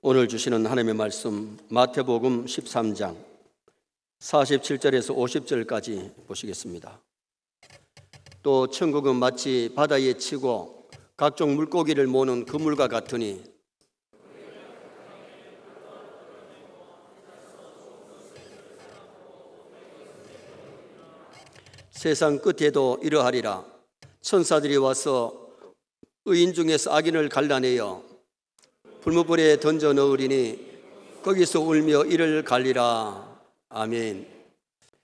오늘 주시는 하나님의 말씀 마태복음 13장 47절에서 50절까지 보시겠습니다. 또 천국은 마치 바다에 치고 각종 물고기를 모으는 그물과 같으니 세상 끝에도 이러하리라. 천사들이 와서 의인 중에서 악인을 갈라내어 불무불에 던져 넣으리니 거기서 울며 이를 갈리라. 아멘.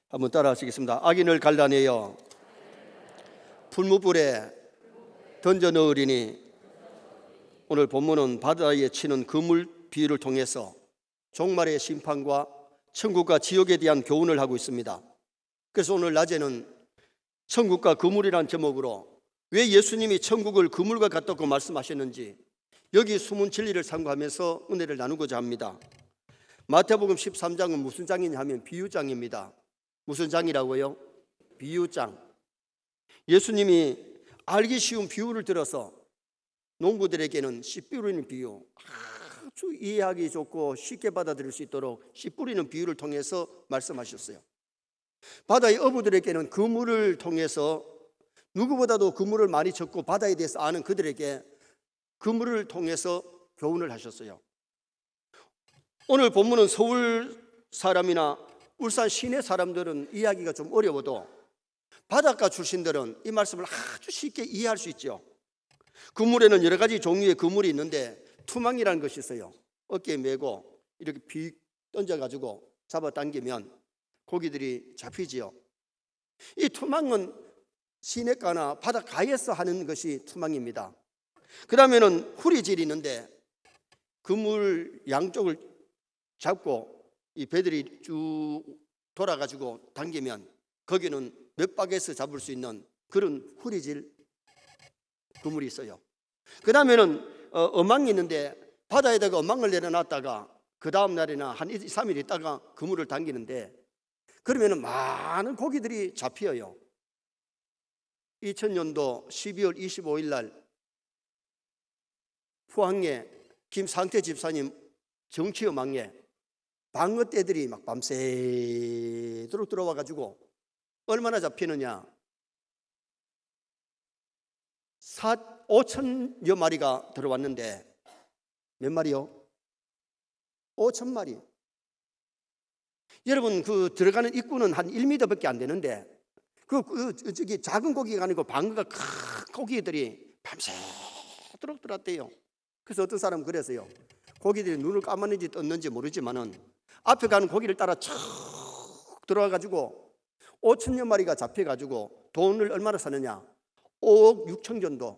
한번 따라 하시겠습니다. 악인을 갈라내어 불무불에 던져 넣으리니, 오늘 본문은 바다에 치는 그물 비유를 통해서 종말의 심판과 천국과 지옥에 대한 교훈을 하고 있습니다. 그래서 오늘 낮에는 천국과 그물이라는 제목으로 왜 예수님이 천국을 그물과 같다고 말씀하셨는지 여기 숨은 진리를 상고하면서 은혜를 나누고자 합니다. 마태복음 13장은 무슨 장이냐 하면 비유장입니다. 무슨 장이라고요? 비유장. 예수님이 알기 쉬운 비유를 들어서 농부들에게는 씨 뿌리는 비유, 아주 이해하기 좋고 쉽게 받아들일 수 있도록 씨 뿌리는 비유를 통해서 말씀하셨어요. 바다의 어부들에게는 그물을 통해서 누구보다도 그물을 많이 쳤고 바다에 대해서 아는 그들에게 그물을 통해서 교훈을 하셨어요. 오늘 본문은 서울 사람이나 울산 시내 사람들은 이해하기가 좀 어려워도 바닷가 출신들은 이 말씀을 아주 쉽게 이해할 수 있죠. 그물에는 여러 가지 종류의 그물이 있는데 투망이라는 것이 있어요. 어깨에 메고 이렇게 비 던져가지고 잡아당기면 고기들이 잡히지요. 이 투망은 시내가나 바닷가에서 하는 것이 투망입니다. 그 다음에는 후리질이 있는데 그물 양쪽을 잡고 이 배들이 쭉 돌아가지고 당기면 거기는 몇 박에서 잡을 수 있는 그런 후리질 그물이 있어요. 그 다음에는 어망이 있는데 바다에다가 어망을 내려놨다가 그 다음 날이나 한 2, 3일 있다가 그물을 당기는데 그러면 많은 고기들이 잡혀요. 2000년도 12월 25일 날 포항에 김상태 집사님 정치어망에 방어떼들이 막 밤새도록 들어와가지고 얼마나 잡히느냐, 5천여 마리가 들어왔는데 몇 마리요? 5천 마리. 여러분, 그 들어가는 입구는 한 1m밖에 안 되는데 저기 작은 고기가 아니고 방어가 큰 고기들이 밤새도록 들어왔대요. 그래서 어떤 사람은 그랬어요. 고기들이 눈을 감았는지 떴는지 모르지만은 앞에 가는 고기를 따라 쭉 들어와가지고 5천여 마리가 잡혀가지고 돈을 얼마나 사느냐? 5억 6천 정도.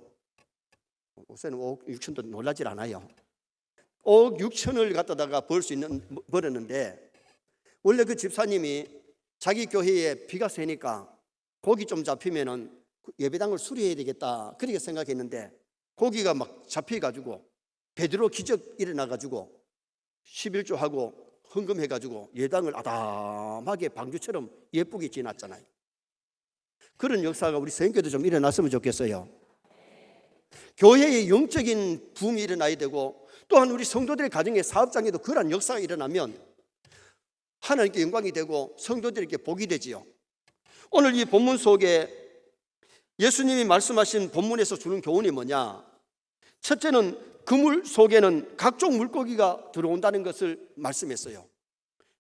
요새는 5억 6천도 놀라질 않아요. 5억 6천을 갖다가 벌 수 있는 벌었는데, 원래 그 집사님이 자기 교회에 비가 새니까 고기 좀 잡히면은 예배당을 수리해야 되겠다 그렇게 생각했는데 고기가 막 잡혀가지고 베드로 기적 일어나가지고 11조하고 헌금해가지고 예당을 아담하게 방주처럼 예쁘게 지났잖아요. 그런 역사가 우리 선교도 좀 일어났으면 좋겠어요. 교회의 영적인 붐이 일어나야 되고, 또한 우리 성도들의 가정의 사업장에도 그런 역사가 일어나면 하나님께 영광이 되고 성도들에게 복이 되지요. 오늘 이 본문 속에 예수님이 말씀하신 본문에서 주는 교훈이 뭐냐? 첫째는 그물 속에는 각종 물고기가 들어온다는 것을 말씀했어요.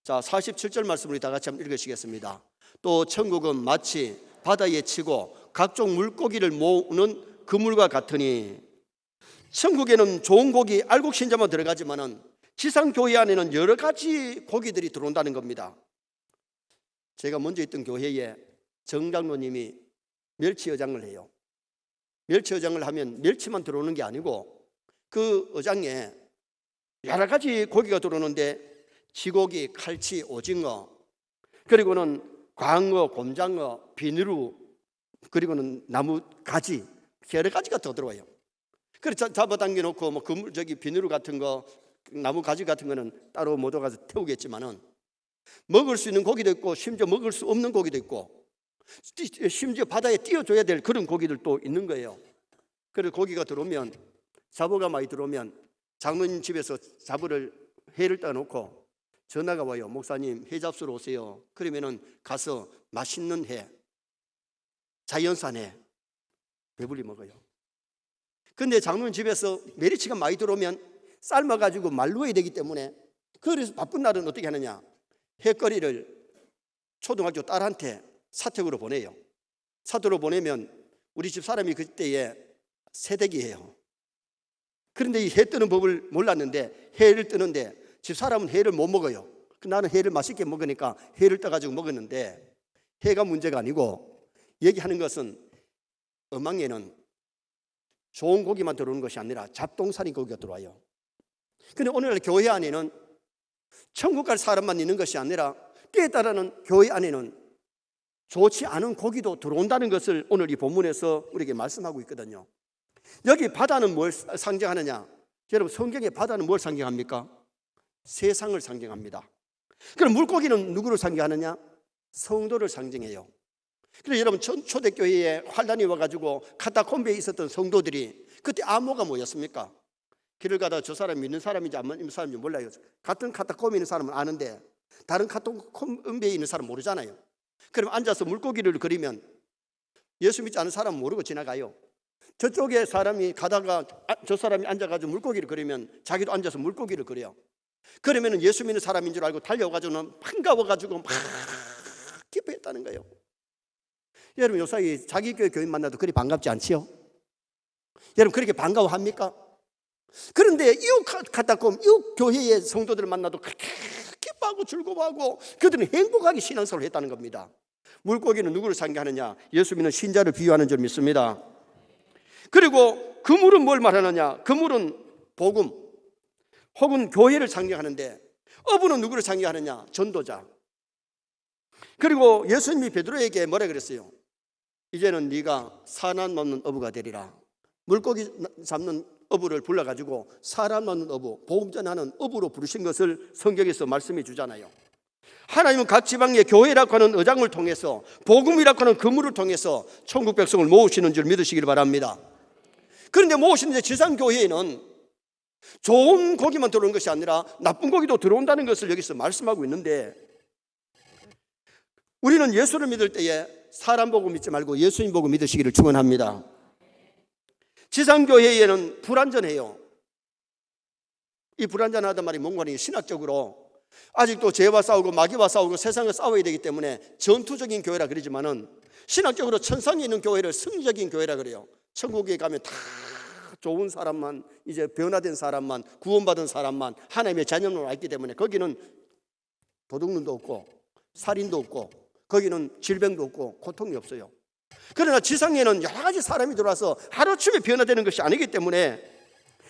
자, 47절 말씀을 다 같이 한번 읽으시겠습니다. 또 천국은 마치 바다에 치고 각종 물고기를 모으는 그물과 같으니, 천국에는 좋은 고기 알곡신자만 들어가지만은 지상교회 안에는 여러 가지 고기들이 들어온다는 겁니다. 제가 먼저 있던 교회에 정장로님이 멸치어장을 해요. 멸치어장을 하면 멸치만 들어오는 게 아니고 그 어장에 여러 가지 고기가 들어오는데 쥐고기, 칼치, 오징어, 그리고는 광어, 곰장어, 비누루, 그리고는 나무 가지, 여러 가지가 더 들어와요. 그래서 잡아당겨 놓고 뭐 저기 비누루 같은 거, 나무 가지 같은 거는 따로 못 와가서 태우겠지만은 먹을 수 있는 고기도 있고 심지어 먹을 수 없는 고기도 있고 심지어 바다에 띄워줘야 될 그런 고기들도 있는 거예요. 그래서 고기가 들어오면, 잡어가 많이 들어오면 장로님 집에서 회를 떠놓고 전화가 와요. 목사님, 회 잡수러 오세요. 그러면은 가서 맛있는 회, 자연산 회 배불리 먹어요. 근데 장로님 집에서 메리치가 많이 들어오면 삶아가지고 말루어야 되기 때문에, 그래서 바쁜 날은 어떻게 하느냐, 회거리를 초등학교 딸한테 사택으로 보내요. 사택으로 보내면 우리 집 사람이 그때에 새댁이에요. 그런데 이 회 뜨는 법을 몰랐는데 회를 뜨는데 집 사람은 회를 못 먹어요. 나는 회를 맛있게 먹으니까 회를 떠가지고 먹었는데, 회가 문제가 아니고 얘기하는 것은 어망에는 좋은 고기만 들어오는 것이 아니라 잡동사니 고기가 들어와요. 근데 오늘날 교회 안에는 천국 갈 사람만 있는 것이 아니라 때에 따라는 교회 안에는 좋지 않은 고기도 들어온다는 것을 오늘 이 본문에서 우리에게 말씀하고 있거든요. 여기 바다는 뭘 상징하느냐? 여러분, 성경의 바다는 뭘 상징합니까? 세상을 상징합니다. 그럼 물고기는 누구를 상징하느냐? 성도를 상징해요. 그래서 여러분, 초대교회에 환란이 와가지고 카타콤베에 있었던 성도들이 그때 암호가 뭐였습니까? 길을 가다가 저 사람 믿는 사람인지 안 믿는 사람인지 몰라요. 같은 카타콤베에 있는 사람은 아는데 다른 카타콤베에 있는 사람은 모르잖아요. 그럼 앉아서 물고기를 그리면 예수 믿지 않은 사람은 모르고 지나가요. 저쪽에 사람이 가다가 저 사람이 앉아가지고 물고기를 그리면 자기도 앉아서 물고기를 그려요. 그러면 예수 믿는 사람인 줄 알고 달려와가지고는 반가워가지고 막 기뻐했다는 거예요. 여러분, 요사이 자기 교회 교인 만나도 그리 반갑지 않지요? 여러분, 그렇게 반가워합니까? 그런데 이웃 카타콤, 이웃 교회의 성도들을 만나도 그렇게 기뻐하고 즐거워하고 그들은 행복하게 신앙생활을 했다는 겁니다. 물고기는 누구를 상징하느냐? 예수 믿는 신자를 비유하는 줄 믿습니다. 그리고 그물은 뭘 말하느냐? 그물은 복음 혹은 교회를 상징하는데, 어부는 누구를 상징하느냐? 전도자. 그리고 예수님이 베드로에게 뭐라 그랬어요? 이제는 네가 사람 넘는 어부가 되리라. 물고기 잡는 어부를 불러가지고 사람 넘는 어부, 복음 전하는 어부로 부르신 것을 성경에서 말씀해 주잖아요. 하나님은 각 지방의 교회라고 하는 의장을 통해서, 복음이라고 하는 그물을 통해서 천국 백성을 모으시는 줄 믿으시길 바랍니다. 그런데 모으시는 지상교회에는 좋은 고기만 들어오는 것이 아니라 나쁜 고기도 들어온다는 것을 여기서 말씀하고 있는데, 우리는 예수를 믿을 때에 사람 보고 믿지 말고 예수님 보고 믿으시기를 축원합니다. 지상교회에는 불완전해요. 이 불완전하단 말이 뭔가 하니, 신학적으로 아직도 죄와 싸우고 마귀와 싸우고 세상과 싸워야 되기 때문에 전투적인 교회라 그러지만은, 신학적으로 천상에 있는 교회를 승리적인 교회라 그래요. 천국에 가면 다 좋은 사람만, 이제 변화된 사람만, 구원받은 사람만, 하나님의 자녀로 왔기 때문에 거기는 도둑놈도 없고 살인도 없고 거기는 질병도 없고 고통이 없어요. 그러나 지상에는 여러 가지 사람이 들어와서 하루아침에 변화되는 것이 아니기 때문에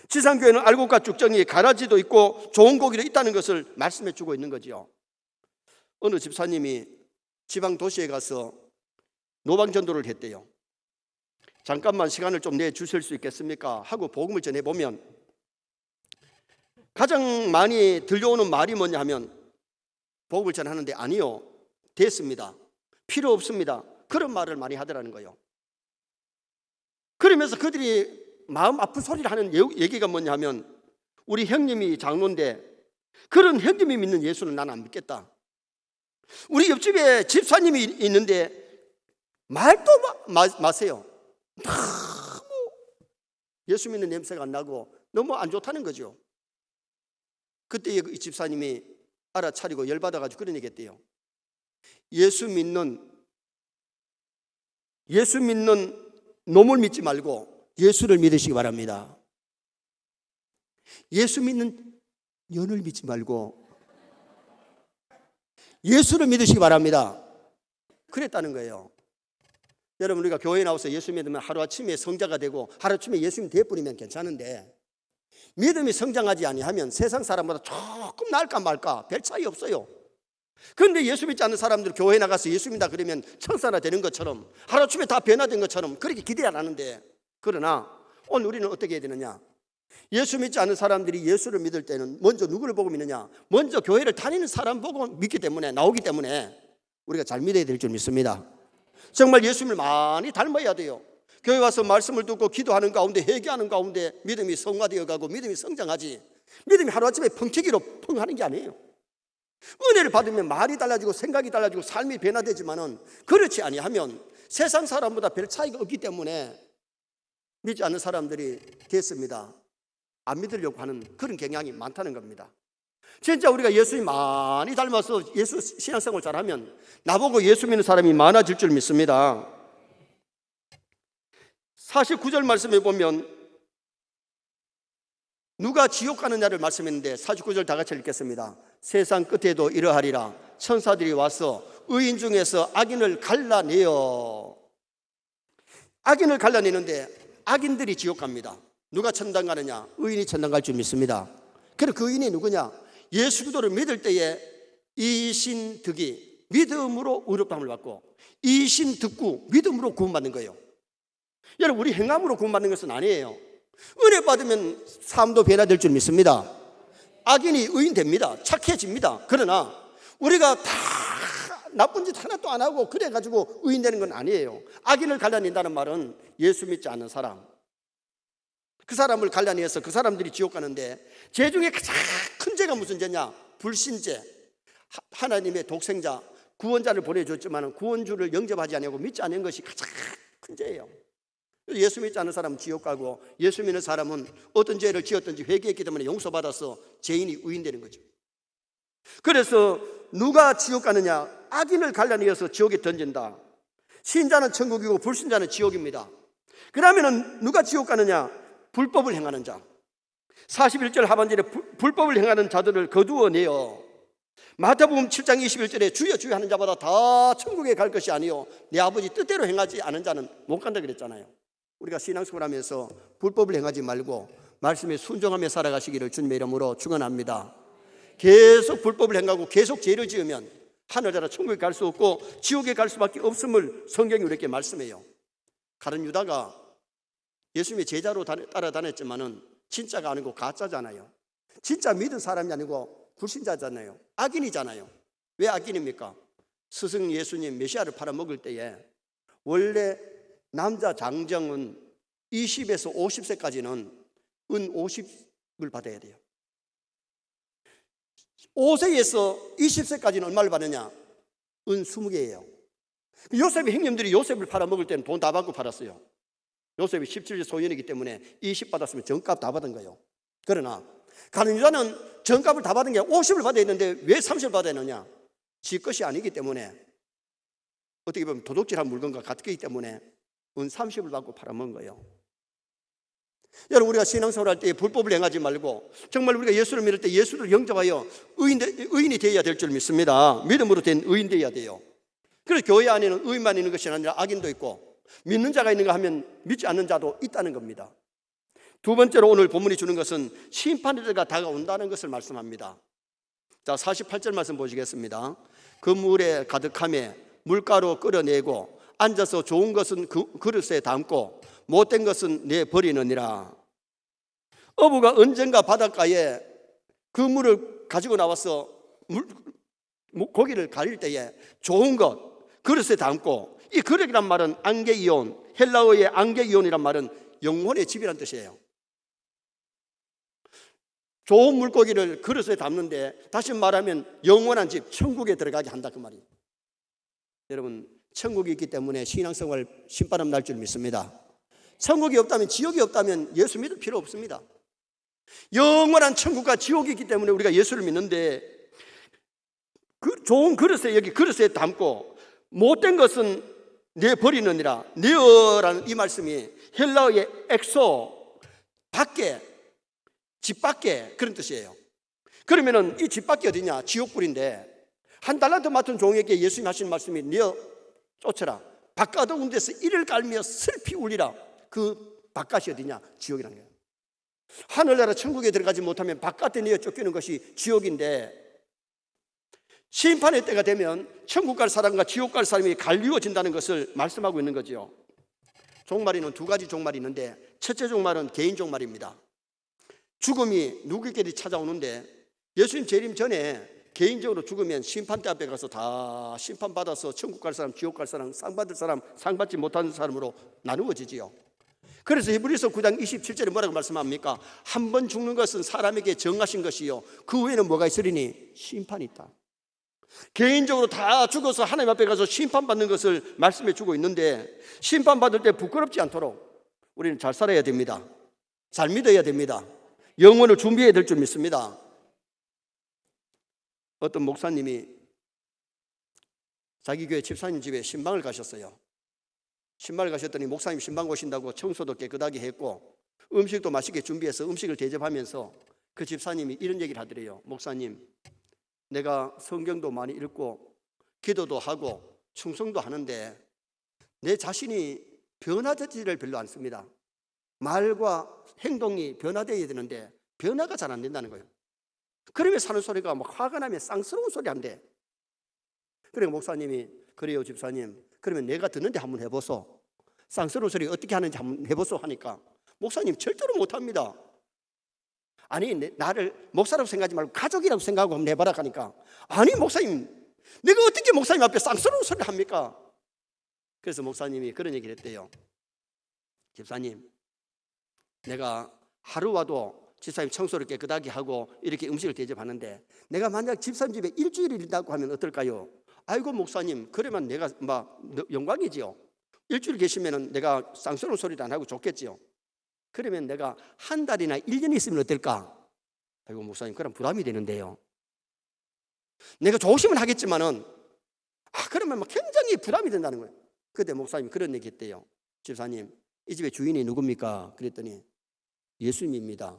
지상교회는 알곡과 쭉정이 가라지도 있고 좋은 고기도 있다는 것을 말씀해 주고 있는 거죠. 어느 집사님이 지방 도시에 가서 노방전도를 했대요. 잠깐만 시간을 좀 내주실 수 있겠습니까? 하고 복음을 전해보면 가장 많이 들려오는 말이 뭐냐 하면, 복음을 전하는데 아니요, 됐습니다, 필요 없습니다, 그런 말을 많이 하더라는 거예요. 그러면서 그들이 마음 아픈 소리를 하는 얘기가 뭐냐 하면, 우리 형님이 장로인데 그런 형님이 믿는 예수는 나는 안 믿겠다. 우리 옆집에 집사님이 있는데 말도 마세요. 너무 예수 믿는 냄새가 안 나고 너무 안 좋다는 거죠. 그때 이 집사님이 알아차리고 열받아가지고 그런 얘기 했대요. 예수 믿는 놈을 믿지 말고 예수를 믿으시기 바랍니다. 예수 믿는 년을 믿지 말고 예수를 믿으시기 바랍니다. 그랬다는 거예요. 여러분, 우리가 교회에 나와서 예수 믿으면 하루아침에 성자가 되고 하루아침에 예수님 돼버리면 괜찮은데, 믿음이 성장하지 아니하면 세상 사람보다 조금 나을까 말까 별 차이 없어요. 그런데 예수 믿지 않는 사람들 교회에 나가서 예수 믿다 그러면 천사나 되는 것처럼, 하루아침에 다 변화된 것처럼 그렇게 기대 안 하는데, 그러나 오늘 우리는 어떻게 해야 되느냐? 예수 믿지 않는 사람들이 예수를 믿을 때는 먼저 누구를 보고 믿느냐? 먼저 교회를 다니는 사람 보고 믿기 때문에, 나오기 때문에 우리가 잘 믿어야 될 줄 믿습니다. 정말 예수님을 많이 닮아야 돼요. 교회 와서 말씀을 듣고 기도하는 가운데, 회개하는 가운데 믿음이 성화되어 가고 믿음이 성장하지, 믿음이 하루아침에 펑치기로 펑하는 게 아니에요. 은혜를 받으면 말이 달라지고 생각이 달라지고 삶이 변화되지만은 그렇지 아니하면 세상 사람보다 별 차이가 없기 때문에 믿지 않는 사람들이 됐습니다. 안 믿으려고 하는 그런 경향이 많다는 겁니다. 진짜 우리가 예수님 많이 닮아서 예수 신앙생활 잘하면 나보고 예수 믿는 사람이 많아질 줄 믿습니다. 49절 말씀에 보면 누가 지옥 가느냐를 말씀했는데 49절 다 같이 읽겠습니다. 세상 끝에도 이러하리라. 천사들이 와서 의인 중에서 악인을 갈라내어. 악인을 갈라내는데 악인들이 지옥 갑니다. 누가 천당 가느냐? 의인이 천당 갈 줄 믿습니다. 그럼 그 의인이 누구냐? 예수 그리스도를 믿을 때에 이신득이 믿음으로 의롭다함을 받고 이신득구 믿음으로 구원받는 거예요. 여러분, 우리 행함으로 구원받는 것은 아니에요. 은혜 받으면 삶도 변화될 줄 믿습니다. 악인이 의인 됩니다. 착해집니다. 그러나 우리가 다 나쁜 짓 하나도 안 하고 그래가지고 의인 되는 건 아니에요. 악인을 갈라낸다는 말은 예수 믿지 않는 사람, 그 사람을 갈라내서 그 사람들이 지옥 가는데, 죄 중에 가장 큰 죄가 무슨 죄냐? 불신죄. 하나님의 독생자 구원자를 보내줬지만 구원주를 영접하지 않고 믿지 않는 것이 가장 큰 죄예요. 예수 믿지 않는 사람은 지옥 가고, 예수 믿는 사람은 어떤 죄를 지었든지 회개했기 때문에 용서받아서 죄인이 의인되는 거죠. 그래서 누가 지옥 가느냐? 악인을 갈라내어서 지옥에 던진다. 신자는 천국이고 불신자는 지옥입니다. 그러면 누가 지옥 가느냐? 불법을 행하는 자. 41절 하반절에 불법을 행하는 자들을 거두어내어. 마태복음 7장 21절에 주여 주여 하는 자마다 다 천국에 갈 것이 아니요 내 아버지 뜻대로 행하지 않은 자는 못 간다 그랬잖아요. 우리가 신앙생활 하면서 불법을 행하지 말고 말씀에 순종하며 살아가시기를 주님의 이름으로 축원합니다. 계속 불법을 행하고 계속 죄를 지으면 하늘나라 천국에 갈 수 없고 지옥에 갈 수밖에 없음을 성경이 우리에게 말씀해요. 가룟 유다가 예수님의 제자로 따라다녔지만은 진짜가 아니고 가짜잖아요. 진짜 믿은 사람이 아니고 불신자잖아요. 악인이잖아요. 왜 악인입니까? 스승 예수님 메시아를 팔아먹을 때에 원래 남자 장정은 20에서 50세까지는 은 50을 받아야 돼요. 5세에서 20세까지는 얼마를 받느냐? 은 20개예요. 요셉의 형님들이 요셉을 팔아먹을 때는 돈 다 받고 팔았어요. 요셉이 17세 소년이기 때문에 20 받았으면 정값 다 받은 거예요. 그러나 가룟 유다는 정값을 다 받은 게 50을 받아야 했는데 왜 30을 받아야 했느냐? 지 것이 아니기 때문에, 어떻게 보면 도둑질한 물건과 같기 때문에 은 30을 받고 팔아먹은 거예요. 여러분, 우리가 신앙생활 할 때 불법을 행하지 말고 정말 우리가 예수를 믿을 때 예수를 영접하여 의인이 되어야 될 줄 믿습니다. 믿음으로 된 의인 되어야 돼요. 그래서 교회 안에는 의인만 있는 것이 아니라 악인도 있고 믿는 자가 있는가 하면 믿지 않는 자도 있다는 겁니다. 두 번째로 오늘 본문이 주는 것은 심판의 때가 다가온다는 것을 말씀합니다. 자, 48절 말씀 보시겠습니다. 그 물에 가득하며 물가로 끌어내고 앉아서 좋은 것은 그 그릇에 담고 못된 것은 내버리느니라. 어부가 언젠가 바닷가에 그 물을 가지고 나와서 고기를 가릴 때에 좋은 것 그릇에 담고, 이 그릇이란 말은 안게이온, 헬라어의 안게이온이란 말은 영혼의 집이란 뜻이에요. 좋은 물고기를 그릇에 담는데 다시 말하면 영원한 집, 천국에 들어가게 한다 그 말이에요. 여러분, 천국이 있기 때문에 신앙생활 신바람 날 줄 믿습니다. 천국이 없다면, 지옥이 없다면 예수 믿을 필요 없습니다. 영원한 천국과 지옥이 있기 때문에 우리가 예수를 믿는데, 그 좋은 그릇에, 여기 그릇에 담고 못된 것은 내버리느니라. 내어라는 이 말씀이 헬라어의 엑소, 밖에, 집 밖에, 그런 뜻이에요. 그러면은 이 집 밖이 어디냐? 지옥불인데, 한 달란트 맡은 종에게 예수님 하신 말씀이 내어 쫓아라. 바깥어운 데서 이를 깔며 슬피 울리라. 그 바깥이 어디냐? 지옥이라는 거예요. 하늘나라 천국에 들어가지 못하면 바깥에 내어 쫓기는 것이 지옥인데, 심판의 때가 되면 천국 갈 사람과 지옥 갈 사람이 갈리워진다는 것을 말씀하고 있는 거죠. 종말에는 두 가지 종말이 있는데, 첫째 종말은 개인 종말입니다. 죽음이 누구에게 찾아오는데, 예수님 재림 전에 개인적으로 죽으면 심판대 앞에 가서 다 심판받아서 천국 갈 사람, 지옥 갈 사람, 상 받을 사람, 상 받지 못하는 사람으로 나누어지지요. 그래서 히브리서 9장 27절에 뭐라고 말씀합니까? 한 번 죽는 것은 사람에게 정하신 것이요 그 후에는 뭐가 있으리니? 심판이 있다. 개인적으로 다 죽어서 하나님 앞에 가서 심판받는 것을 말씀해 주고 있는데, 심판받을 때 부끄럽지 않도록 우리는 잘 살아야 됩니다. 잘 믿어야 됩니다. 영혼을 준비해야 될 줄 믿습니다. 어떤 목사님이 자기 교회 집사님 집에 신방을 가셨어요. 신방을 가셨더니 목사님 신방 오신다고 청소도 깨끗하게 했고 음식도 맛있게 준비해서 음식을 대접하면서 그 집사님이 이런 얘기를 하더래요. 목사님, 내가 성경도 많이 읽고 기도도 하고 충성도 하는데 내 자신이 변화되지를 별로 않습니다. 말과 행동이 변화되어야 되는데 변화가 잘 안 된다는 거예요. 그러면 사는 소리가 막 화가 나면 쌍스러운 소리 한대. 그러니까 목사님이, 그래요 집사님, 그러면 내가 듣는데 한번 해보소. 쌍스러운 소리 어떻게 하는지 한번 해보소 하니까 목사님 절대로 못합니다. 아니 나를 목사라고 생각하지 말고 가족이라고 생각하고 한번 해봐라 하니까, 아니 목사님 내가 어떻게 목사님 앞에 쌍스러운 소리를 합니까? 그래서 목사님이 그런 얘기를 했대요. 집사님, 내가 하루와도 집사님 청소를 깨끗하게 하고 이렇게 음식을 대접하는데 내가 만약 집사님 집에 일주일을 있다고 하면 어떨까요? 아이고 목사님, 그러면 내가 막 영광이지요. 일주일 계시면 내가 쌍스러운 소리도 안 하고 좋겠지요. 그러면 내가 한 달이나 1년 있으면 어떨까? 아이고 목사님, 그럼 부담이 되는데요. 내가 조심은 하겠지만은 그러면 막 굉장히 부담이 된다는 거예요. 그때 목사님이 그런 얘기 했대요. 집사님, 이 집의 주인이 누굽니까? 그랬더니 예수님입니다.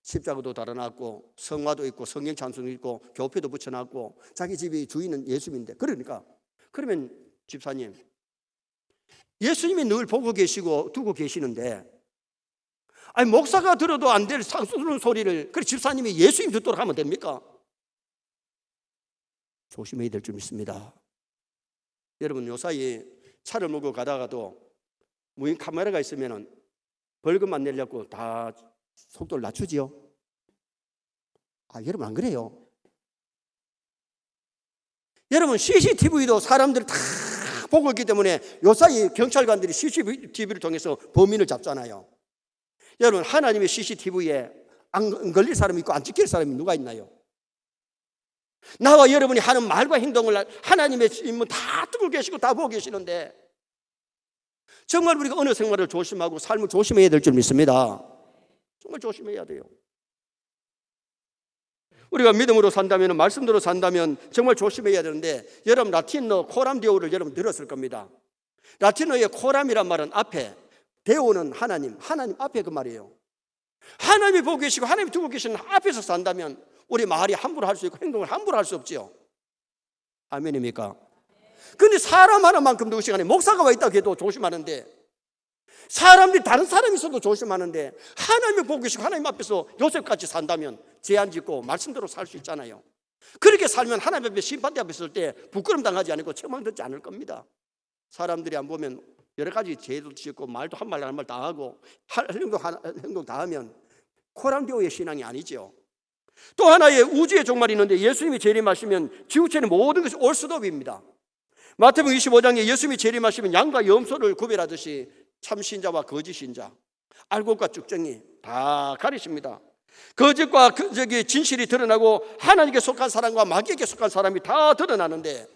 십자가도 달아놨고 성화도 있고 성경 찬송도 있고 교패도 붙여놨고 자기 집의 주인은 예수님인데, 그러니까 그러면 집사님, 예수님이 늘 보고 계시고 두고 계시는데 아니 목사가 들어도 안 될 쌍스러운 소리를 그래 집사님이 예수님 듣도록 하면 됩니까? 조심해야 될 줄 믿습니다. 여러분, 요사이 차를 몰고 가다가도 무인 카메라가 있으면 벌금 안 내려고 다 속도를 낮추지요. 여러분 안 그래요? 여러분, CCTV도 사람들이 다 보고 있기 때문에 요사이 경찰관들이 CCTV를 통해서 범인을 잡잖아요. 여러분, 하나님의 CCTV에 안 걸릴 사람이 있고 안 찍힐 사람이 누가 있나요? 나와 여러분이 하는 말과 행동을 하나님의 인문 다 뜨고 계시고 다 보고 계시는데 정말 우리가 어느 생활을 조심하고 삶을 조심해야 될 줄 믿습니다. 정말 조심해야 돼요. 우리가 믿음으로 산다면, 말씀대로 산다면 정말 조심해야 되는데, 여러분 라틴어 코람 데오를 여러분 들었을 겁니다. 라틴어의 코람이란 말은 앞에, 데오는 하나님, 하나님 앞에 그 말이에요. 하나님이 보고 계시고 하나님이 두고 계시는 앞에서 산다면 우리 말이 함부로 할 수 있고 행동을 함부로 할 수 없지요. 아멘입니까? 근데 사람 하나만큼도 그 시간에 목사가 와 있다고 해도 조심하는데, 사람들이 다른 사람이 있어도 조심하는데 하나님이 보고 계시고 하나님 앞에서 요셉같이 산다면 제한 짓고 말씀대로 살 수 있잖아요. 그렇게 살면 하나님 앞에 심판대 앞에 설 때 부끄럼 당하지 않고 책망 듣지 않을 겁니다. 사람들이 안 보면 여러 가지 죄도 짓고 말도 한 말 한 말 다 하고 행동 다 하면 코람데오의 신앙이 아니죠. 또 하나의 우주의 종말이 있는데 예수님이 재림하시면 지구촌의 모든 것이 올수도입니다. 마태복음 25장에 예수님이 재림하시면 양과 염소를 구별하듯이 참신자와 거짓신자, 알곡과 쭉정이 다 가리십니다. 거짓과 진실이 드러나고 하나님께 속한 사람과 마귀에게 속한 사람이 다 드러나는데,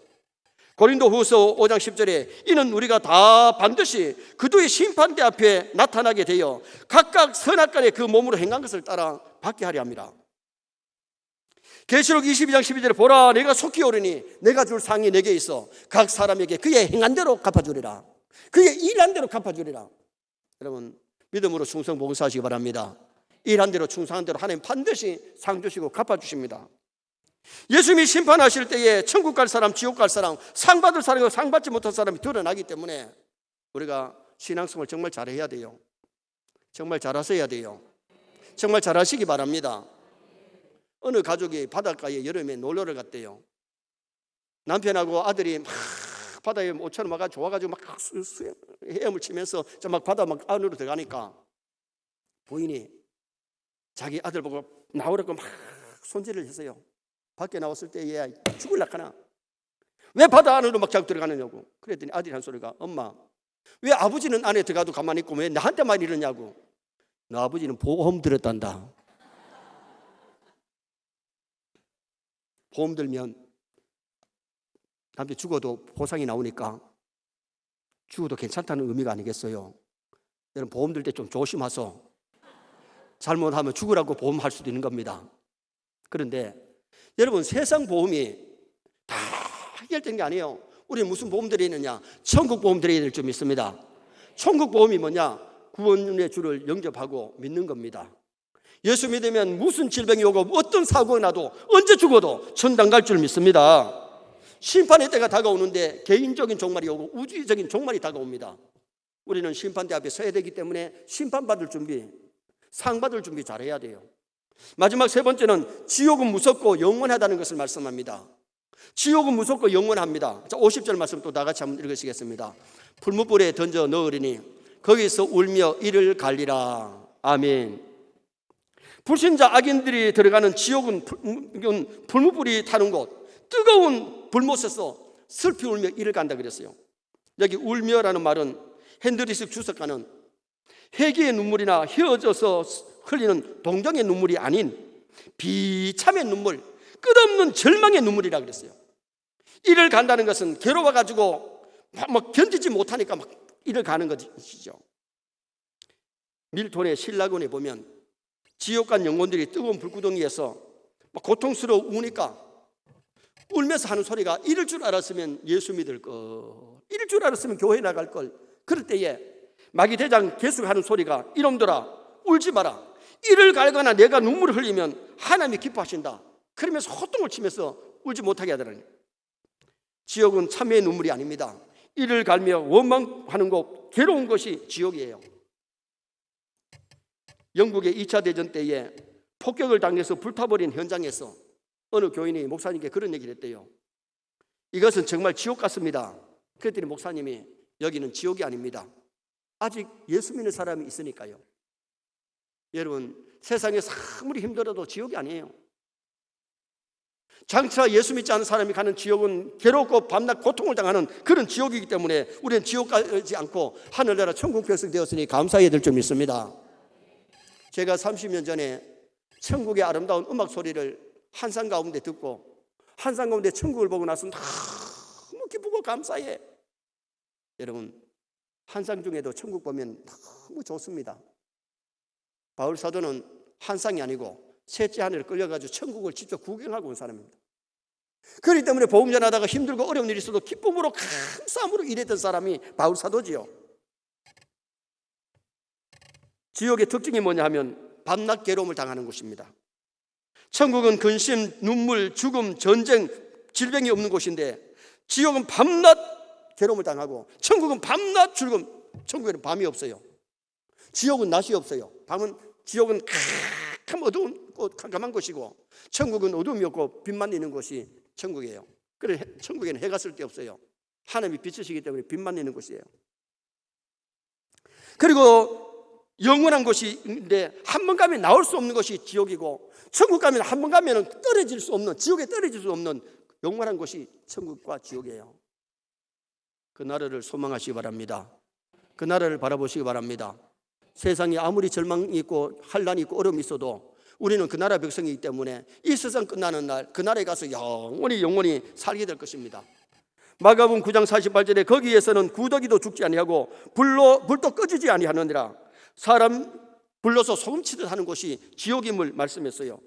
고린도후서 5장 10절에 이는 우리가 다 반드시 그도의 심판대 앞에 나타나게 되어 각각 선악간에 그 몸으로 행한 것을 따라 받게 하려 합니다. 계시록 22장 12절에 보라, 내가 속히 오르니 내가 줄 상이 내게 있어 각 사람에게 그의 행한 대로 갚아주리라. 그의 일한 대로 갚아주리라. 여러분, 믿음으로 충성 봉사하시기 바랍니다. 일한 대로 충성한 대로 하나님 반드시 상 주시고 갚아주십니다. 예수님이 심판하실 때에 천국 갈 사람, 지옥 갈 사람, 상 받을 사람과 상 받지 못할 사람이 드러나기 때문에 우리가 신앙생활 정말 잘해야 돼요. 정말 잘하셔야 돼요. 정말 잘하시기 바랍니다. 어느 가족이 바닷가에 여름에 놀러를 갔대요. 남편하고 아들이 막 바다에 모처럼 막 좋아가지고 막 헤엄을 치면서 막 바다 막 안으로 들어가니까 부인이 자기 아들 보고 나오라고 막 손질을 했어요. 밖에 나왔을 때 얘 죽을라 하나. 왜 바다 안으로 막 자꾸 들어가느냐고. 그랬더니 아들이 한 소리가, 엄마, 왜 아버지는 안에 들어가도 가만히 있고 왜 나한테만 이러냐고. 너 아버지는 보험 들었단다. 보험 들면 남자 죽어도 보상이 나오니까 죽어도 괜찮다는 의미가 아니겠어요. 여러분 보험 들 때 좀 조심하소. 잘못하면 죽으라고 보험할 수도 있는 겁니다. 그런데 여러분 세상 보험이 다 해결된 게 아니에요. 우리는 무슨 보험 들어야 되느냐? 천국 보험 들어야 될 줄 믿습니다. 천국 보험이 뭐냐? 구원의 주를 영접하고 믿는 겁니다. 예수 믿으면 무슨 질병이 오고 어떤 사고가 나도 언제 죽어도 천당 갈 줄 믿습니다. 심판의 때가 다가오는데 개인적인 종말이 오고 우주적인 종말이 다가옵니다. 우리는 심판대 앞에 서야 되기 때문에 심판받을 준비, 상 받을 준비 잘해야 돼요. 마지막 세 번째는 지옥은 무섭고 영원하다는 것을 말씀합니다. 지옥은 무섭고 영원합니다. 자, 50절 말씀 또 다같이 한번 읽으시겠습니다. 풀무불에 던져 넣으리니 거기서 울며 이를 갈리라. 아멘. 불신자 악인들이 들어가는 지옥은 풀무불이 타는 곳, 뜨거운 불못에서 슬피 울며 이를 간다 그랬어요. 여기 울며라는 말은 핸드리스 주석가는 회개의 눈물이나 헤어져서 흘리는 동정의 눈물이 아닌 비참의 눈물, 끝없는 절망의 눈물이라 그랬어요. 이를 간다는 것은 괴로워가지고 막 견디지 못하니까 막 이를 가는 것이죠. 밀톤의 신라곤에 보면 지옥 간 영혼들이 뜨거운 불구덩이에서 막 고통스러워 우니까 울면서 하는 소리가, 이럴 줄 알았으면 예수 믿을 걸, 이럴 줄 알았으면 교회 나갈 걸. 그럴 때에 마귀 대장 계속하는 소리가, 이놈들아 울지 마라. 이를 갈거나 내가 눈물을 흘리면 하나님이 기뻐하신다. 그러면서 호통을 치면서 울지 못하게 하더라고요. 지옥은 참회의 눈물이 아닙니다. 이를 갈며 원망하는 것, 괴로운 것이 지옥이에요. 영국의 2차 대전 때에 폭격을 당해서 불타버린 현장에서 어느 교인이 목사님께 그런 얘기를 했대요. 이것은 정말 지옥 같습니다. 그랬더니 목사님이, 여기는 지옥이 아닙니다. 아직 예수 믿는 사람이 있으니까요. 여러분, 세상에서 아무리 힘들어도 지옥이 아니에요. 장차 예수 믿지 않은 사람이 가는 지옥은 괴롭고 밤낮 고통을 당하는 그런 지옥이기 때문에 우리는 지옥 가지 않고 하늘나라 천국 백성 되었으니 감사해야 될 줄 믿습니다. 제가 30년 전에 천국의 아름다운 음악 소리를 한산 가운데 듣고 한산 가운데 천국을 보고 나서 너무 기쁘고 감사해. 여러분, 한상 중에도 천국 보면 너무 좋습니다. 바울 사도는 한상이 아니고 셋째 하늘에 끌려가지고 천국을 직접 구경하고 온 사람입니다. 그렇기 때문에 복음 전하다가 힘들고 어려운 일이 있어도 기쁨으로 감사함으로 일했던 사람이 바울 사도지요. 지옥의 특징이 뭐냐 하면 밤낮 괴로움을 당하는 곳입니다. 천국은 근심, 눈물, 죽음, 전쟁, 질병이 없는 곳인데 지옥은 밤낮 괴로움을 당하고 천국은 밤낮 즐거움. 천국에는 밤이 없어요. 지옥은 낮이 없어요. 지옥은 캄캄 어두운 캄캄한 곳이고 천국은 어둠이 없고 빛만 있는 곳이 천국이에요. 그래서 천국에는 해가 쓸 데 없어요. 하나님이 빛이시기 때문에 빛만 있는 곳이에요. 그리고 영원한 곳인데 한 번 가면 나올 수 없는 것이 지옥이고, 천국 가면 한 번 가면 떨어질 수 없는, 지옥에 떨어질 수 없는 영원한 곳이 천국과 지옥이에요. 그 나라를 소망하시기 바랍니다. 그 나라를 바라보시기 바랍니다. 세상에 아무리 절망이 있고 환란이 있고 어려움이 있어도 우리는 그 나라 백성이기 때문에 이 세상 끝나는 날 그 나라에 가서 영원히 살게 될 것입니다. 마가복음 9장 48절에 거기에서는 구더기도 죽지 아니하고 불도 꺼지지 아니하느니라. 사람 불러서 소금치듯 하는 곳이 지옥임을 말씀했어요.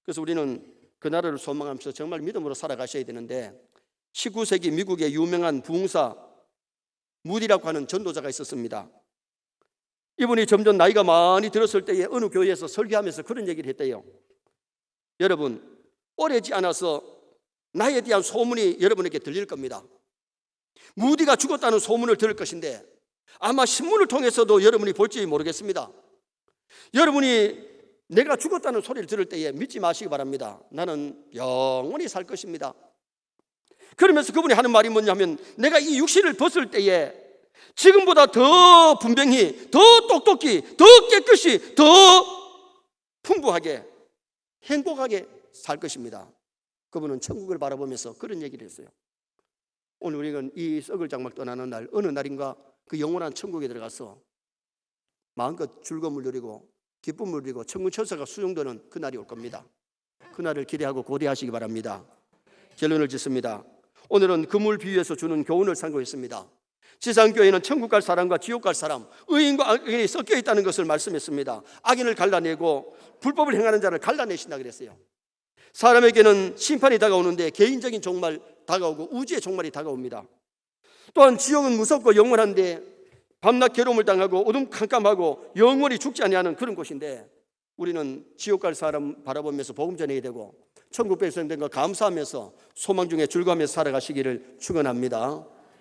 그래서 우리는 그 나라를 소망하면서 정말 믿음으로 살아가셔야 되는데, 19세기 미국의 유명한 부흥사 무디라고 하는 전도자가 있었습니다. 이분이 점점 나이가 많이 들었을 때에 어느 교회에서 설교하면서 그런 얘기를 했대요. 여러분, 오래지 않아서 나에 대한 소문이 여러분에게 들릴 겁니다. 무디가 죽었다는 소문을 들을 것인데 아마 신문을 통해서도 여러분이 볼지 모르겠습니다. 여러분이 내가 죽었다는 소리를 들을 때에 믿지 마시기 바랍니다. 나는 영원히 살 것입니다. 그러면서 그분이 하는 말이 뭐냐면, 내가 이 육신을 벗을 때에 지금보다 더 분명히, 더 똑똑히, 더 깨끗이, 더 풍부하게, 행복하게 살 것입니다. 그분은 천국을 바라보면서 그런 얘기를 했어요. 오늘 우리는 이 썩을 장막 떠나는 날, 어느 날인가 그 영원한 천국에 들어가서 마음껏 즐거움을 누리고 기쁨을 누리고 천군 천사가 수용되는 그날이 올 겁니다. 그날을 기대하고 고대하시기 바랍니다. 결론을 짓습니다. 오늘은 그물 비유에서 주는 교훈을 상고했습니다. 지상교회는 천국 갈 사람과 지옥 갈 사람, 의인과 악인이 섞여 있다는 것을 말씀했습니다. 악인을 갈라내고 불법을 행하는 자를 갈라내신다 그랬어요. 사람에게는 심판이 다가오는데 개인적인 종말 다가오고 우주의 종말이 다가옵니다. 또한 지옥은 무섭고 영원한데 밤낮 괴로움을 당하고 어둠 캄캄하고 영원히 죽지 아니하는 그런 곳인데, 우리는 지옥 갈 사람 바라보면서 복음 전해야 되고 천국 백성된 걸 감사하면서 소망 중에 즐거워하면서 살아가시기를 축원합니다.